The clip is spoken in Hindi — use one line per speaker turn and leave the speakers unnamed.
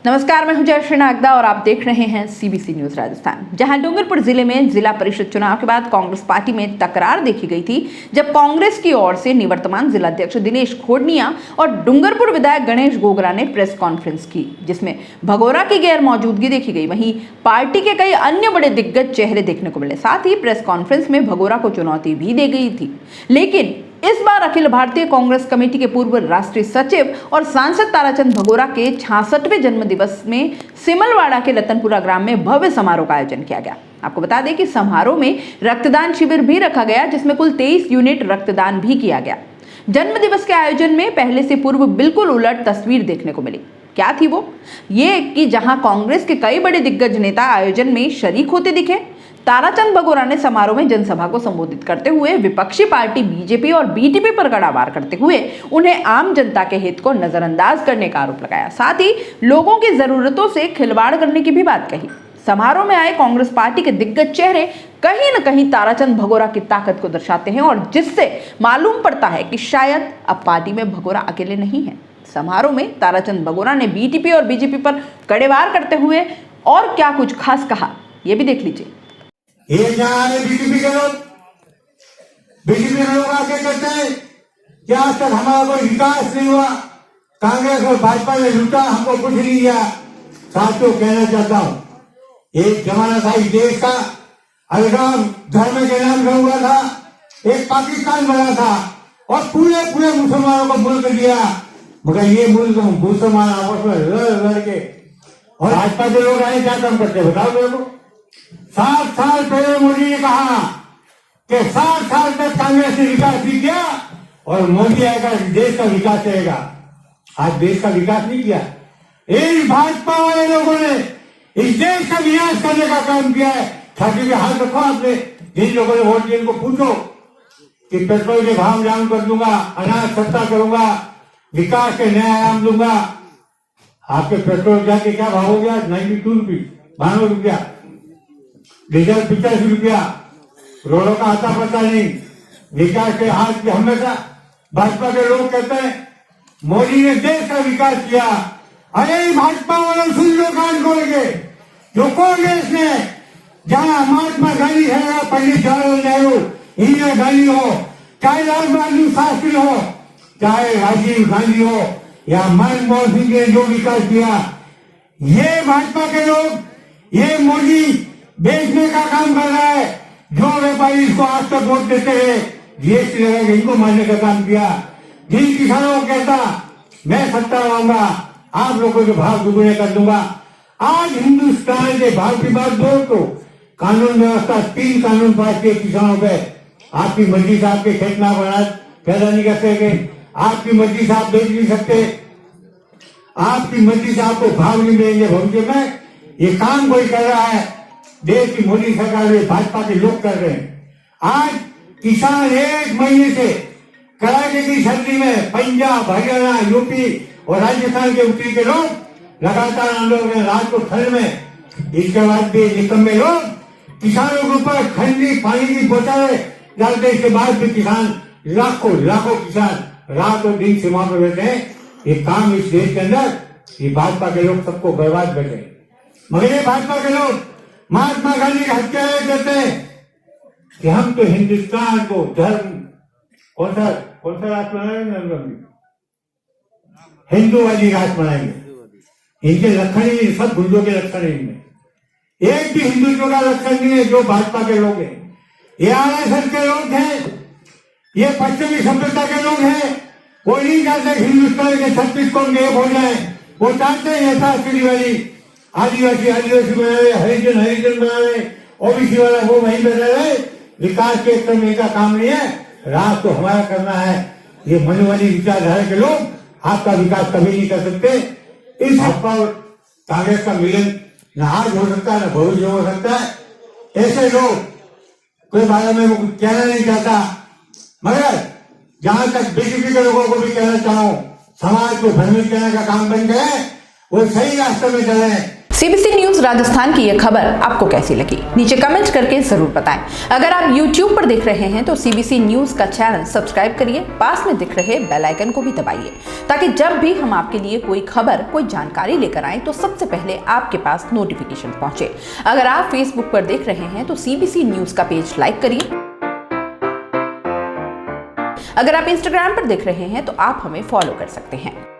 नमस्कार, मैं हूं जयश्री नागदा और आप देख रहे हैं सीबीसी न्यूज राजस्थान। जहां डूंगरपुर जिले में जिला परिषद चुनाव के बाद कांग्रेस पार्टी में तकरार देखी गई थी, जब कांग्रेस की ओर से निवर्तमान जिलाध्यक्ष दिनेश खोडनिया और डूंगरपुर विधायक गणेश गोगरा ने प्रेस कॉन्फ्रेंस की, जिसमें भगोरा की गैर मौजूदगी देखी गई। वहीं पार्टी के कई अन्य बड़े दिग्गज चेहरे देखने को मिले। साथ ही प्रेस कॉन्फ्रेंस में भगोरा को चुनौती भी दी गई थी। लेकिन इस बार अखिल भारतीय कांग्रेस कमेटी के पूर्व राष्ट्रीय सचिव और सांसद ताराचंद भगोरा के 66वें जन्म दिवस में सिमलवाड़ा के लतनपुरा ग्राम में भव्य समारोह का आयोजन किया गया। आपको बता दें कि समारोह में रक्तदान शिविर भी रखा गया, जिसमें कुल 23 यूनिट रक्तदान भी किया गया। जन्म दिवस के आयोजन में पहले से पूर्व बिल्कुल उलट तस्वीर देखने को मिली। क्या थी वो? ये कि जहां कांग्रेस के कई बड़े दिग्गज नेता आयोजन में शरीक होते दिखे, ताराचंद भगोरा ने समारोह में जनसभा को संबोधित करते हुए विपक्षी पार्टी बीजेपी और बीटीपी पर कड़ा वार करते हुए उन्हें आम जनता के हित को नजरअंदाज करने का आरोप लगाया। साथ ही लोगों की जरूरतों से खिलवाड़ करने की भी बात कही। समारोह में आए कांग्रेस पार्टी के दिग्गज चेहरे कहीं न कहीं ताराचंद भगोरा की ताकत को दर्शाते हैं, और जिससे मालूम पड़ता है कि शायद अब पार्टी में भगोरा अकेले नहीं है। समारोह में ताराचंद भगोरा ने बीटीपी और बीजेपी पर कड़े वार करते हुए और क्या कुछ खास कहा, यह भी देख लीजिए।
ये जहां आए बीजेपी के लोग आके कहते हैं कि आज तक हमारा कोई विकास नहीं हुआ, कांग्रेस और भाजपा ने लूटा, हमको कुछ नहीं दिया। साथियों, कहना चाहता हूं, एक जमाना था इस देश का, अलगाव धर्म के नाम से हुआ था, एक पाकिस्तान बना था और पूरे मुसलमानों को मुल्क दिया, मगर ये मुल्क मुसलमान आपस में लड़ के, और भाजपा के लोग आए क्या काम करते बताओ मेरे को। 7 साल पहले मोदी ने कहा कि 7 साल तक कांग्रेस ने विकास नहीं किया और मोदी आएगा देश का विकास करेगा। आज देश का विकास नहीं किया। इन भाजपा वाले लोगों ने इस देश का विनाश करने का काम किया है। छाती पे हाथ रखो आपने, जिन लोगों ने वोट दिए उनको पूछो कि पेट्रोल के भाव डाउन कर दूंगा, अनाज सस्ता करूंगा, विकास के नया आयाम दूंगा। आपके पेट्रोल जाके क्या भाव हो गया? 92 रुपये, 92 रुपया, डीजल 85 रुपया, रोडों का आता पता नहीं। विकास के हाथ में हमेशा भाजपा के लोग कहते हैं मोदी ने देश का विकास किया। अरे भाजपा वालों सुन लो कान खोल के, जो कांग्रेस ने जहां महात्मा गांधी है, पंडित जवाहरलाल नेहरू, इंदिरा गांधी हो, चाहे लाल बहादुर शास्त्री हो, चाहे राजीव गांधी हो या मनमोहन सिंह ने जो विकास किया, ये भाजपा के लोग, ये मोदी बेचने का काम कर रहा है। जो व्यापारी इसको आज तक वोट देते हैं, जीएसटी लगा के इनको मारने का काम किया। जिन किसानों को कहता मैं सत्ता लाऊंगा, आप लोगों के भाव दुगुने कर दूंगा। आज हिंदुस्तान के भाव की बात दो तो कानून व्यवस्था 3 कानून पास किए किसानों पे। आपकी मर्जी से आपके खेत में अनाज पैदा नहीं कर सके, आपकी मर्जी से आप बेच नहीं सकते, आपकी मर्जी से आपको भाव नहीं मिलेंगे भविष्य में। ये काम कोई कर रहा है, देश की मोदी सरकार में भाजपा के लोग कर रहे हैं। आज किसान 1 महीने से कड़ाके की सर्दी में पंजाब, हरियाणा, यूपी और राजस्थान के उत्तरी के लोग लगातार आंदोलन, रात को ठंड में, इसके बाद भी निकम्मे लोग किसानों के ऊपर ठंडी पानी की बोतलें डालते। इसके बाद भी किसान लाखों किसान रात और दिन सीमा पर बैठे हैं। ये काम इस देश के अंदर ये भाजपा के लोग सबको बर्बाद बैठे हैं। मगर ये भाजपा के लोग महात्मा गांधी की हत्या कहते हैं कि हम तो हिंदुस्तान को धर्म कौन सा राष्ट्र बनाएंगे, हिंदूवादी राष्ट्र बनाएंगे। इनके लक्षण ही सब गुंडों के लक्षण है। इनमें एक भी हिंदुत्व का लक्षण नहीं है। जो भाजपा के लोग हैं, ये आरएसएस के लोग हैं, ये पश्चिमी सभ्यता के लोग हैं। वो नहीं चाहते हिंदुस्तान के 36 कौम एक हो जाए। वो चाहते हैं यथास्थिति वाली आदिवासी बना रहे, हरिजन बना रहे, ओबीसी वाला वो वहीं पे रह रहे। विकास के करने का काम नहीं है, राज तो हमारा करना है। ये मनवादी विचारधारा के लोग आपका विकास कभी नहीं कर सकते। इस भाजपा और कांग्रेस का मिलन न आज हो सकता है, न भविष्य हो सकता है। ऐसे लोग कोई बारे में कुछ कहना नहीं चाहता, मगर जहां तक बीजेपी के लोगों को भी कहना चाहूं, समाज को भ्रमित करने का काम बन गए, वो सही रास्ते में चले।
सीबीसी न्यूज राजस्थान की यह खबर आपको कैसी लगी, नीचे कमेंट करके जरूर बताएं। अगर आप YouTube पर देख रहे हैं तो सीबीसी न्यूज का चैनल सब्सक्राइब करिए, पास में दिख रहे बेल आइकन को भी दबाइए, ताकि जब भी हम आपके लिए कोई खबर, कोई जानकारी लेकर आए तो सबसे पहले आपके पास नोटिफिकेशन पहुंचे। अगर आप Facebook पर देख रहे हैं तो सीबीसी न्यूज का पेज लाइक करिए। अगर आप Instagram पर देख रहे हैं तो आप हमें फॉलो कर सकते हैं।